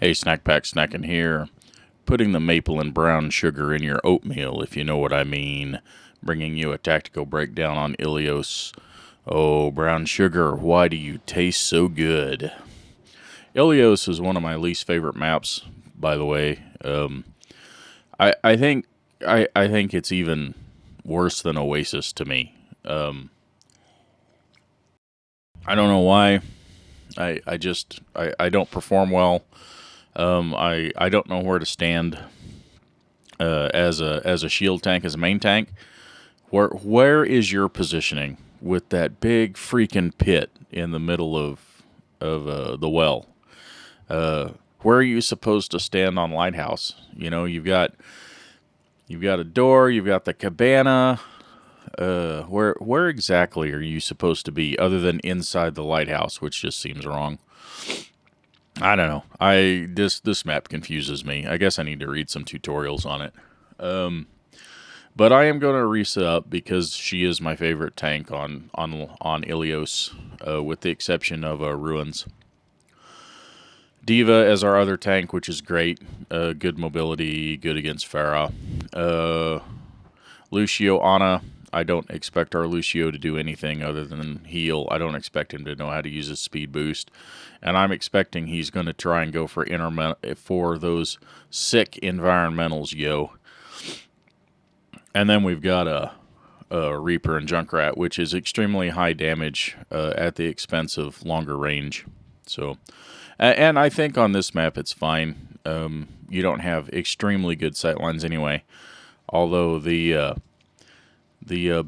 Hey, Snack Pack snacking here. Putting the maple and brown sugar in your oatmeal, if you know what I mean. Bringing you a tactical breakdown on Ilios. Oh, brown sugar, why do you taste so good? Ilios is one of my least favorite maps, by the way. I think it's even worse than Oasis to me. I don't know why. I don't perform well. I don't know where to stand as a shield tank, as a main tank. Where is your positioning with that big freaking pit in the middle of the well? Where are you supposed to stand on Lighthouse? You know, you've got a door, you've got the cabana. Where exactly are you supposed to be other than inside the lighthouse, which just seems wrong? I don't know. This map confuses me. I guess I need to read some tutorials on it. But I am going to reset up because she is my favorite tank on Ilios, with the exception of Ruins. Diva as our other tank, which is great. Good mobility, good against Pharah. Lucio, Ana. I don't expect our Lucio to do anything other than heal. I don't expect him to know how to use his speed boost. And I'm expecting he's going to try and go for those sick environmentals, yo. And then we've got a Reaper and Junkrat, which is extremely high damage at the expense of longer range. So, and I think on this map it's fine. You don't have extremely good sightlines anyway. Although the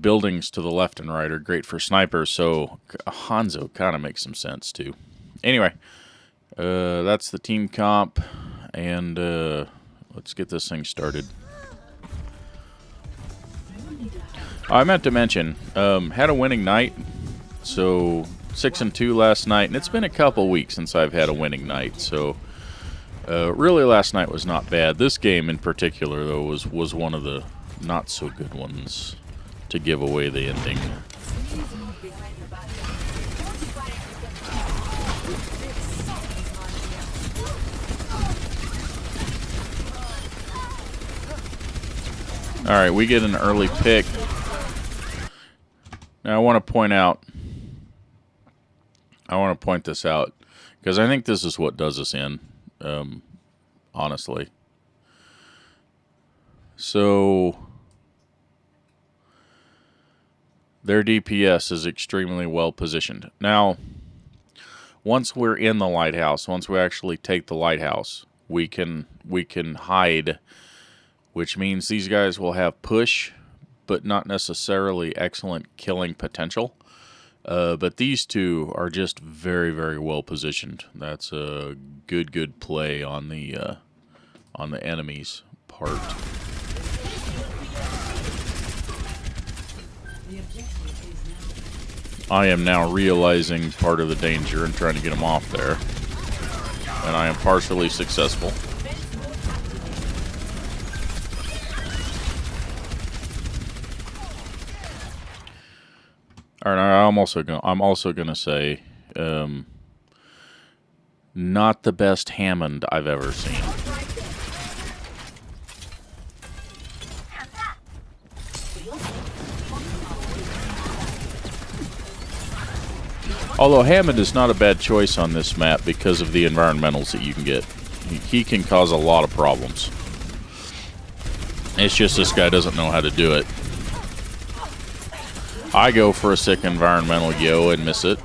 buildings to the left and right are great for snipers, so Hanzo kind of makes some sense too. Anyway, that's the team comp, and let's get this thing started. I meant to mention, had a winning night, so 6-2 last night, and it's been a couple weeks since I've had a winning night, so really last night was not bad. This game in particular, though, was one of the not so good ones to give away the ending. Alright, we get an early pick. Now I want to point this out, because I think this is what does us in, honestly. So their DPS is extremely well positioned. Now, once we're in the lighthouse, once we actually take the lighthouse, we can hide, which means these guys will have push, but not necessarily excellent killing potential. But these two are just very, very well positioned. That's a good play on the enemy's part. I am now realizing part of the danger and trying to get him off there. And I am partially successful. Alright, I'm also gonna say, not the best Hammond I've ever seen. Although Hammond is not a bad choice on this map because of the environmentals that you can get. He can cause a lot of problems. It's just this guy doesn't know how to do it. I go for a sick environmental yo and miss it.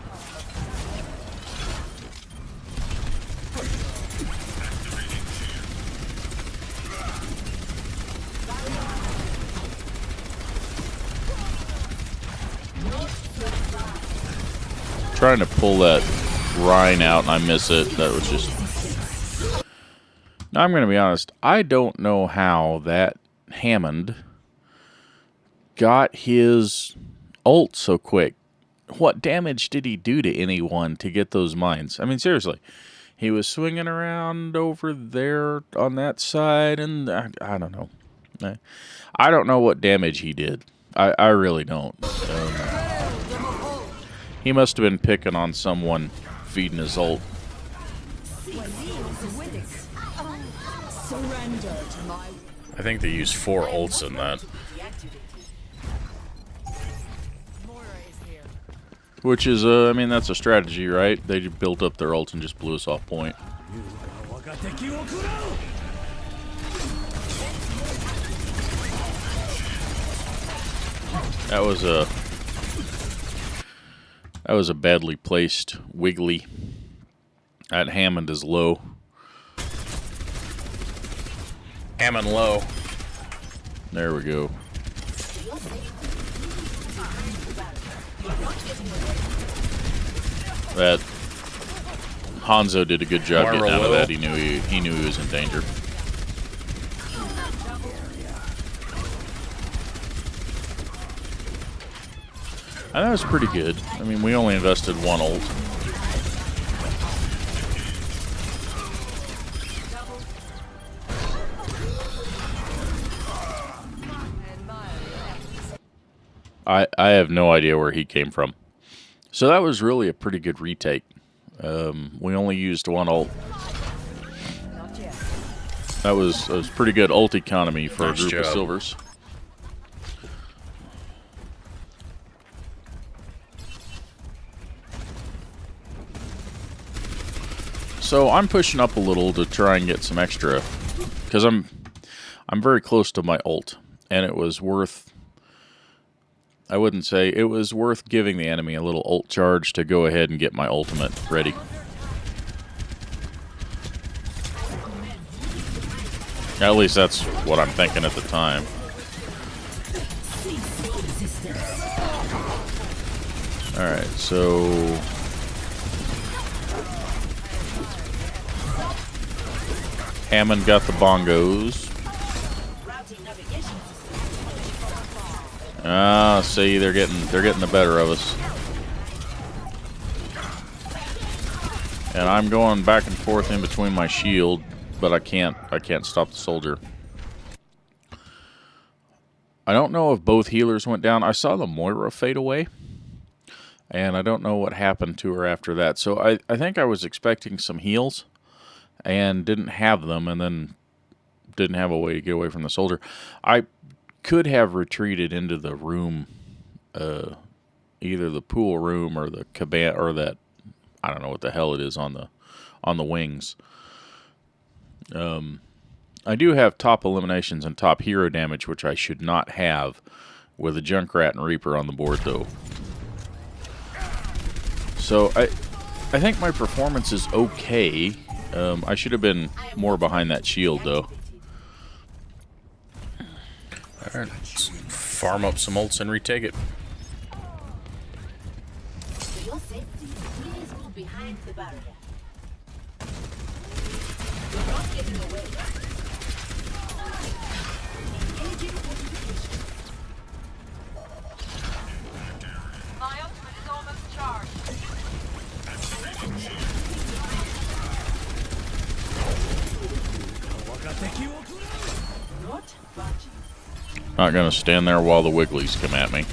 Trying to pull that Rhine out and I miss it. That was just... Now I'm going to be honest. I don't know how that Hammond got his ult so quick. What damage did he do to anyone to get those mines? I mean, seriously. He was swinging around over there on that side, and I don't know. I don't know what damage he did. I really don't. He must have been picking on someone feeding his ult. I think they used 4 ults in that. Which is, I mean, that's a strategy, right? They built up their ult and just blew us off point. That was a badly placed Wiggly. That Hammond is low. Hammond low. There we go. That Hanzo did a good job getting out of that. He knew he was in danger. And that was pretty good. I mean, we only invested 1 ult. I have no idea where he came from. So that was really a pretty good retake. We only used 1 ult. That was pretty good ult economy for a group of silvers. So I'm pushing up a little to try and get some extra, because I'm very close to my ult, and it was worth. I wouldn't say it was worth giving the enemy a little ult charge to go ahead and get my ultimate ready. At least that's what I'm thinking at the time. Alright, so Hammond got the bongos. See, they're getting the better of us. And I'm going back and forth in between my shield, but I can't stop the soldier. I don't know if both healers went down. I saw the Moira fade away, and I don't know what happened to her after that. So I think I was expecting some heals and didn't have them, and then didn't have a way to get away from the soldier. I could have retreated into the room, either the pool room or the cabana, or that, I don't know what the hell it is on the wings. I do have top eliminations and top hero damage, which I should not have with a Junkrat and Reaper on the board, though. So I think my performance is okay. I should have been more behind that shield, though. Alright, let's farm up some ults and retake it. Not gonna stand there while the Wigglies come at me.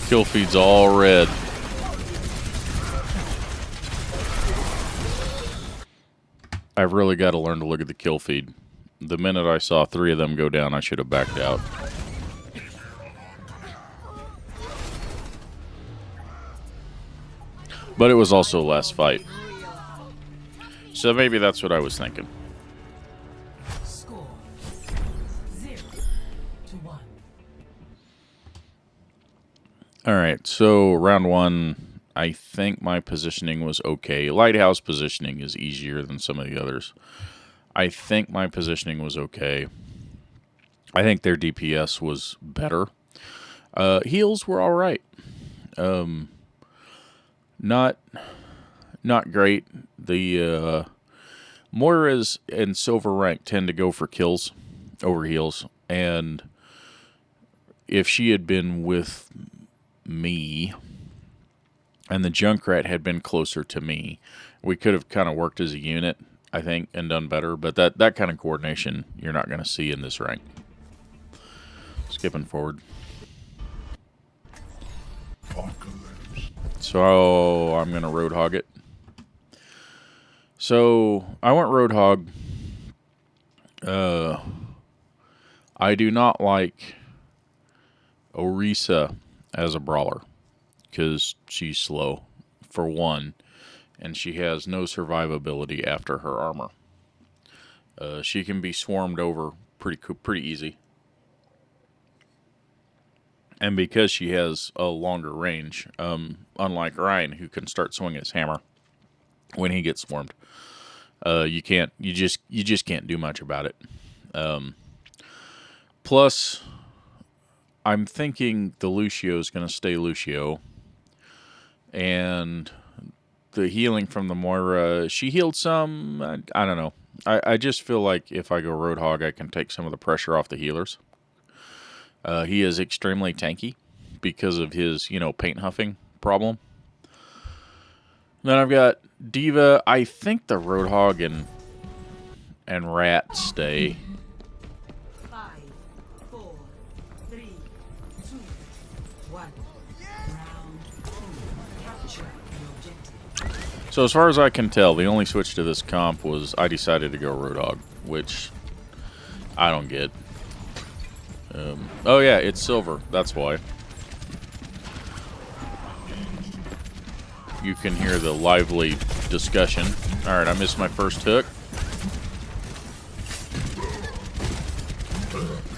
Kill feed's all red. I've really got to learn to look at the kill feed. The minute I saw 3 of them go down, I should have backed out. But it was also last fight. So maybe that's what I was thinking. Score 0-1. Alright, so round 1, I think my positioning was okay. Lighthouse positioning is easier than some of the others. I think my positioning was okay. I think their DPS was better. Heals were alright. Not great. The Moiras and silver rank tend to go for kills over heals, and if she had been with me and the Junkrat had been closer to me, we could have kind of worked as a unit. I think, and done better. But that kind of coordination you're not going to see in this rank. Skipping forward. So I'm going to Roadhog it. So I went Roadhog. I do not like Orisa as a brawler because she's slow, for one, and she has no survivability after her armor. She can be swarmed over pretty easy. And because she has a longer range, unlike Ryan, who can start swinging his hammer when he gets swarmed, you just can't do much about it. Plus, I'm thinking the Lucio is going to stay Lucio, and the healing from the Moira, she healed some. I don't know. I just feel like if I go Roadhog, I can take some of the pressure off the healers. He is extremely tanky because of his, paint huffing problem. Then I've got Diva. I think the Roadhog and Rat stay. 5, 4, 3, 2, 1. Round 2. Capture the objective. So as far as I can tell, the only switch to this comp was I decided to go Roadhog, which I don't get. Oh yeah, it's silver. That's why. You can hear the lively discussion. Alright, I missed my first hook.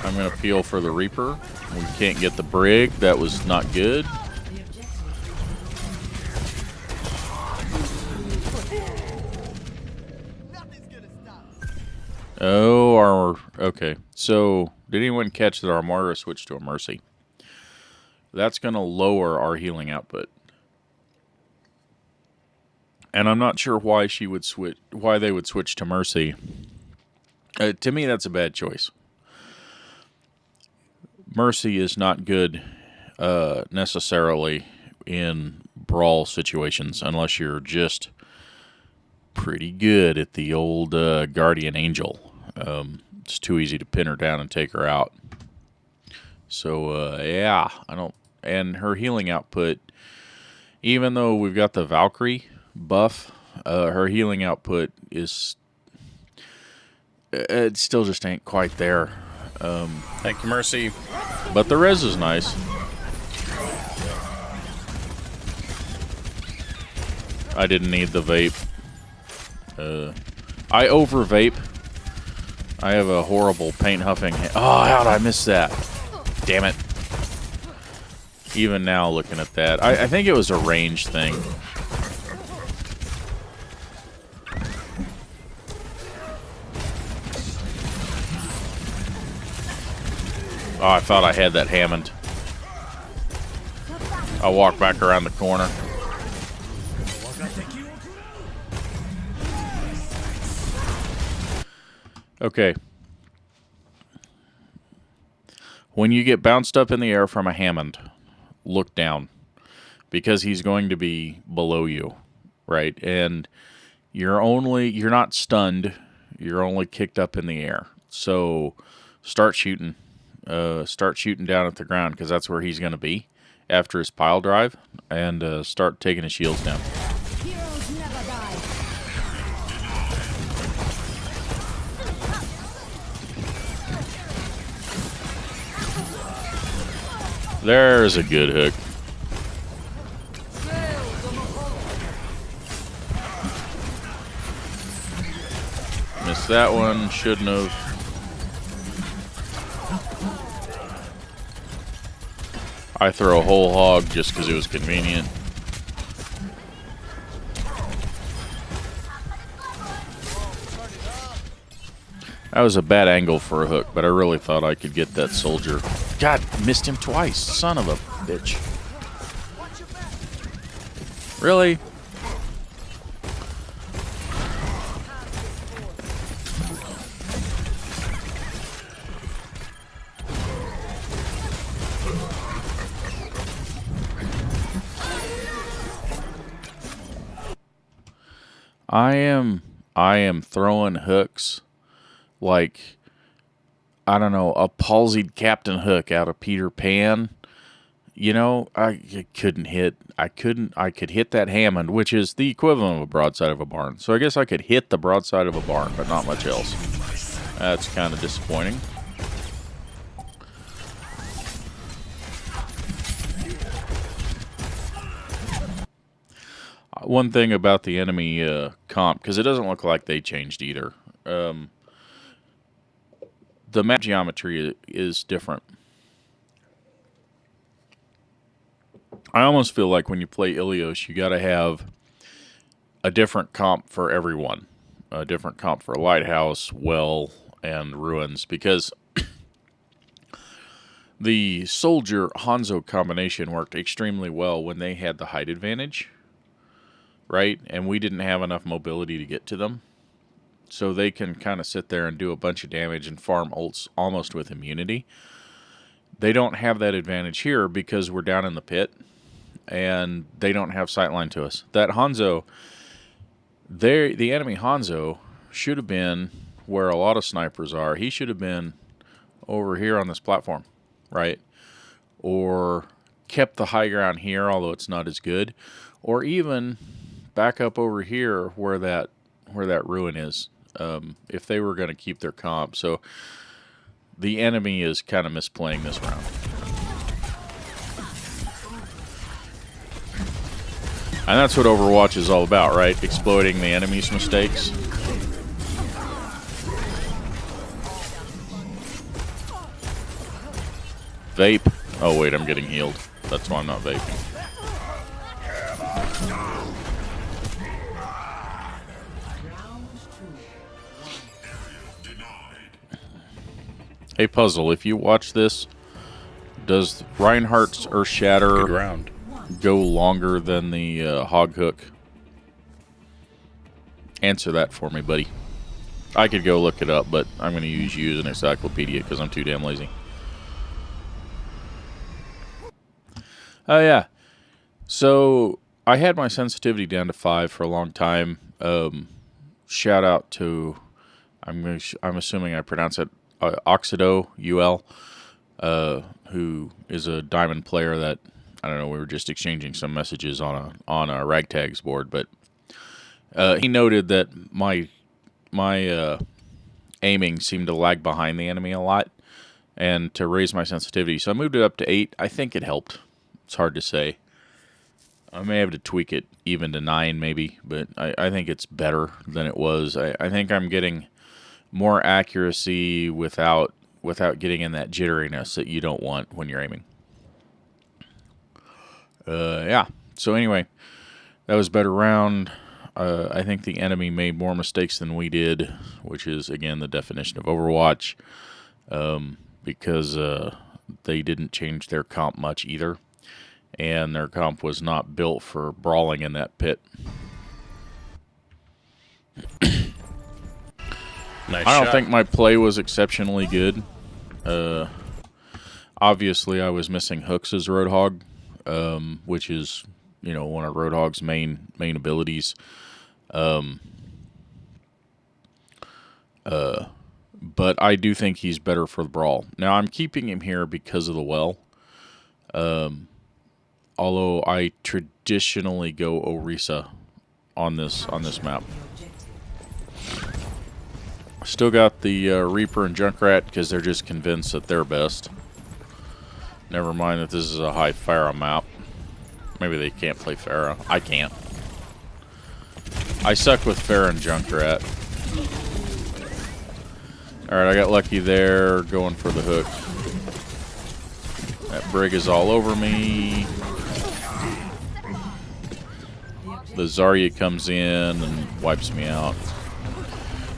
I'm going to peel for the Reaper. We can't get the Brig. That was not good. Oh, okay. So, did anyone catch that our Moira switched to a Mercy? That's going to lower our healing output. And I'm not sure why they would switch to Mercy. To me, that's a bad choice. Mercy is not good necessarily in brawl situations unless you're just pretty good at the old Guardian Angel. It's too easy to pin her down and take her out. So, yeah, I don't... And her healing output, even though we've got the Valkyrie buff, her healing output is... It still just ain't quite there. Thank you, Mercy. But the res is nice. I didn't need the vape. I over vape. I have a horrible paint huffing. Oh, how did I miss that? Damn it. Even now, looking at that, I think it was a range thing. Oh, I thought I had that Hammond. I walked back around the corner. Okay. When you get bounced up in the air from a Hammond, look down. Because he's going to be below you, right? And you're not stunned. You're only kicked up in the air. So start shooting. Start shooting down at the ground because that's where he's going to be after his pile drive. And start taking his shields down. Heroes never die. There's a good hook. Missed that one. Shouldn't have. I throw a whole hog just because it was convenient. That was a bad angle for a hook, but I really thought I could get that soldier. God, missed him twice. Son of a bitch. Really? I am throwing hooks like, I don't know, a palsied Captain Hook out of Peter Pan. You know, I couldn't hit. I could hit that Hammond, which is the equivalent of a broadside of a barn. So I guess I could hit the broadside of a barn, but not much else. That's kind of disappointing. One thing about the enemy comp, because it doesn't look like they changed either. The map geometry is different. I almost feel like when you play Ilios, you got to have a different comp for everyone. A different comp for Lighthouse, Well, and Ruins. Because the Soldier-Hanzo combination worked extremely well when they had the height advantage. Right? And we didn't have enough mobility to get to them. So they can kind of sit there and do a bunch of damage and farm ults almost with immunity. They don't have that advantage here because we're down in the pit. And they don't have sightline to us. That Hanzo, the enemy Hanzo should have been where a lot of snipers are. He should have been over here on this platform, right? Or kept the high ground here, although it's not as good. Or even back up over here where that ruin is, if they were going to keep their comp. So the enemy is kind of misplaying this round. And that's what Overwatch is all about, right? Exploiting the enemy's mistakes. Vape. Oh wait, I'm getting healed. That's why I'm not vaping. Hey Puzzle, if you watch this, does Reinhardt's Earth Shatter Good round. go longer than the hog hook? Answer that for me, buddy. I could go look it up, but I'm going to use you as an encyclopedia because I'm too damn lazy. Oh yeah, so I had my sensitivity down to 5 for a long time. Shout out to, I'm assuming I pronounce it Oxido UL, who is a diamond player that, I don't know, we were just exchanging some messages on a ragtags board, but he noted that my aiming seemed to lag behind the enemy a lot, and to raise my sensitivity, so I moved it up to 8. I think it helped. It's hard to say. I may have to tweak it even to 9 maybe, but I think it's better than it was. I think I'm getting more accuracy without getting in that jitteriness that you don't want when you're aiming. Yeah. So anyway, that was a better round. I think the enemy made more mistakes than we did, which is, again, the definition of Overwatch, because they didn't change their comp much either, and their comp was not built for brawling in that pit. Nice I don't shot. think my play was exceptionally good. Obviously, I was missing hooks as Roadhog, which is, you know, one of Roadhog's main abilities. But I do think he's better for the brawl. Now, I'm keeping him here because of the well. Although I traditionally go Orisa on this map. Still got the Reaper and Junkrat because they're just convinced that they're best. Never mind that this is a high Pharah map. Maybe they can't play Pharah. I can't. I suck with Pharah and Junkrat. Alright, I got lucky there, going for the hook. That Brig is all over me. The Zarya comes in and wipes me out.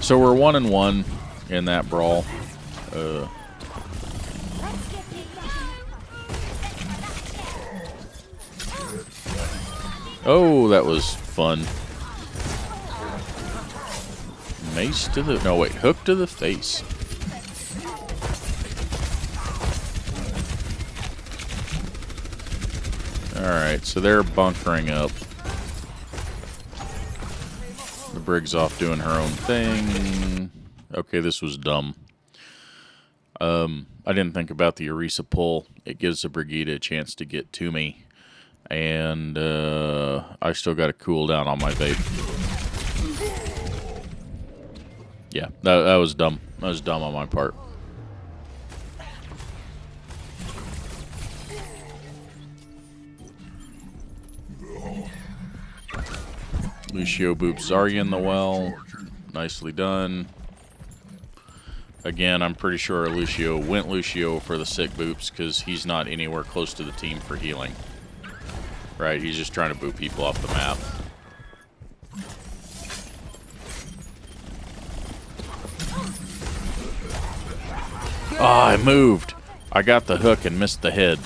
So we're 1-1 in that brawl. Oh, that was fun. Mace to the... No, wait. Hook to the face. Alright, so they're bunkering up. The Brig's off doing her own thing. Okay, this was dumb. I didn't think about the Orisa pull. It gives the Brigida a chance to get to me. And I still got to cool down on my vape. Yeah, that was dumb. That was dumb on my part. Lucio boops Zarya in the well. Nicely done. Again, I'm pretty sure Lucio went Lucio for the sick boops because he's not anywhere close to the team for healing. Right, he's just trying to boot people off the map. Oh, I moved. I got the hook and missed the head.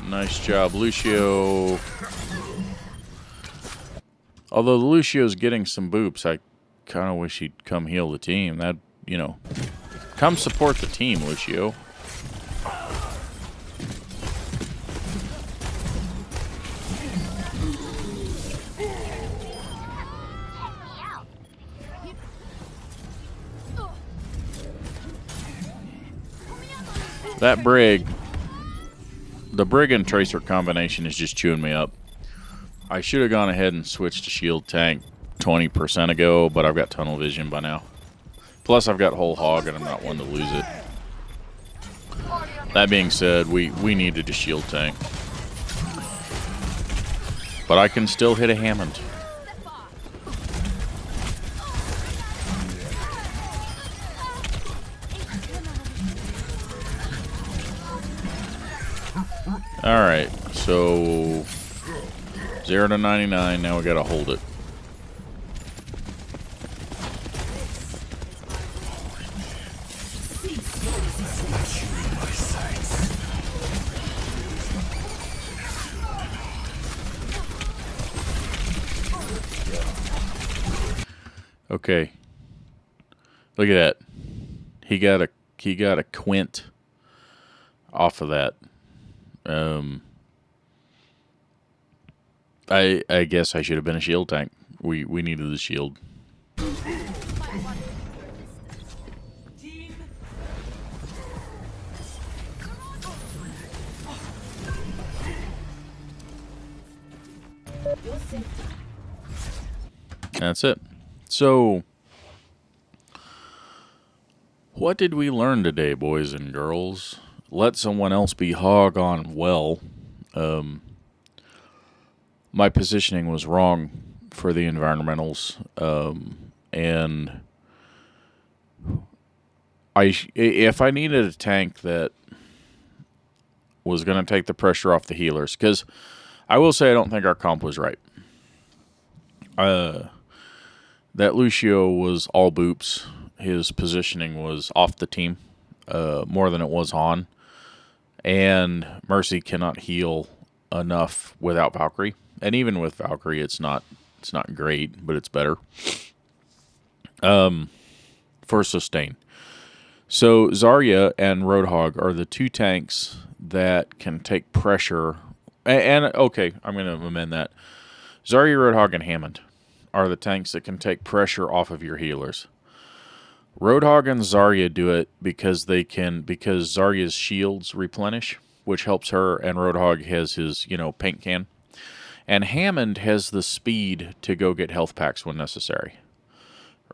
Nice job, Lucio. Although Lucio's getting some boops, I kind of wish he'd come heal the team. That, you know, come support the team, Lucio. That Brig, the Brig and Tracer combination is just chewing me up. I should have gone ahead and switched to shield tank 20% ago, but I've got tunnel vision by now. Plus, I've got whole hog, and I'm not one to lose it. That being said, we needed a shield tank. But I can still hit a Hammond. Alright, so 0 to 99, now we gotta hold it. Okay. Look at that. He got a quint off of that. I guess I should have been a shield tank. We needed the shield. That's it. So, what did we learn today, boys and girls? Let someone else be hog on well. My positioning was wrong for the environmentals, and if I needed a tank that was going to take the pressure off the healers, because I will say I don't think our comp was right. That Lucio was all boops. His positioning was off the team more than it was on. And Mercy cannot heal enough without Valkyrie. And even with Valkyrie, it's not great, but it's better. For sustain. So Zarya and Roadhog are the two tanks that can take pressure. And okay, I'm going to amend that. Zarya, Roadhog, and Hammond are the tanks that can take pressure off of your healers. Roadhog and Zarya do it because Zarya's shields replenish, which helps her, and Roadhog has his, paint can. And Hammond has the speed to go get health packs when necessary.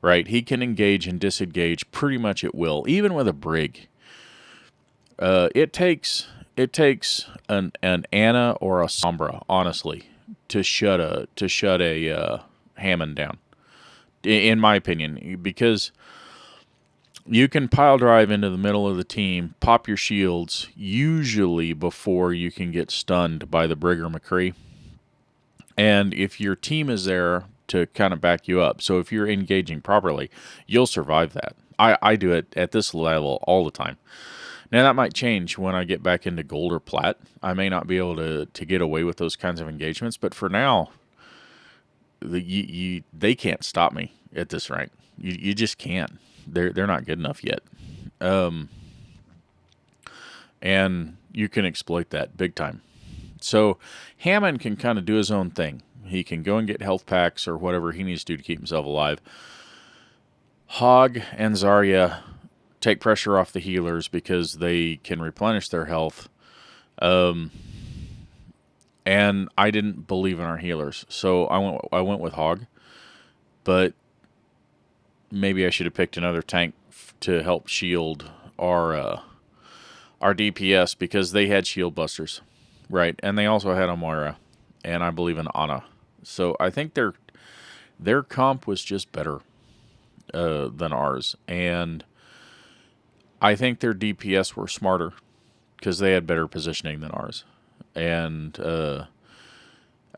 Right? He can engage and disengage pretty much at will, even with a Brig. It takes an Anna or a Sombra, honestly, to shut a Hammond down, in my opinion, because you can pile drive into the middle of the team, pop your shields, usually before you can get stunned by the Brig or McCree. And if your team is there to kind of back you up, so if you're engaging properly, you'll survive that. I do it at this level all the time. Now, that might change when I get back into gold or plat. I may not be able to get away with those kinds of engagements, but for now, they can't stop me at this rank. You just can't. They're not good enough yet. And you can exploit that big time. So Hammond can kind of do his own thing. He can go and get health packs or whatever he needs to do to keep himself alive. Hog and Zarya take pressure off the healers because they can replenish their health. And I didn't believe in our healers, so I went with Hog. But maybe I should have picked another tank to help shield our DPS because they had shield busters, right? And they also had a Moira, and I believe in Ana. So I think their comp was just better than ours, and I think their DPS were smarter because they had better positioning than ours, and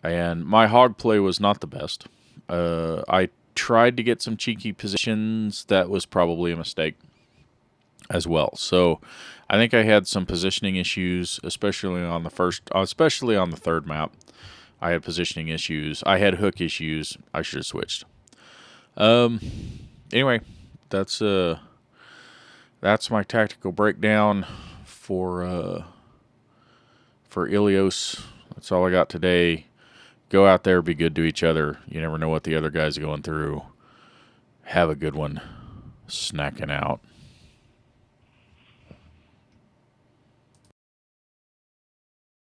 my hog play was not the best. I tried to get some cheeky positions. That was probably a mistake as well. So I think I had some positioning issues, especially on the third map. I had positioning issues. I had hook issues. I should have switched. Anyway, that's my tactical breakdown for Ilios. That's all I got today. Go out there, be good to each other. You never know what the other guy's going through. Have a good one. Snacking out.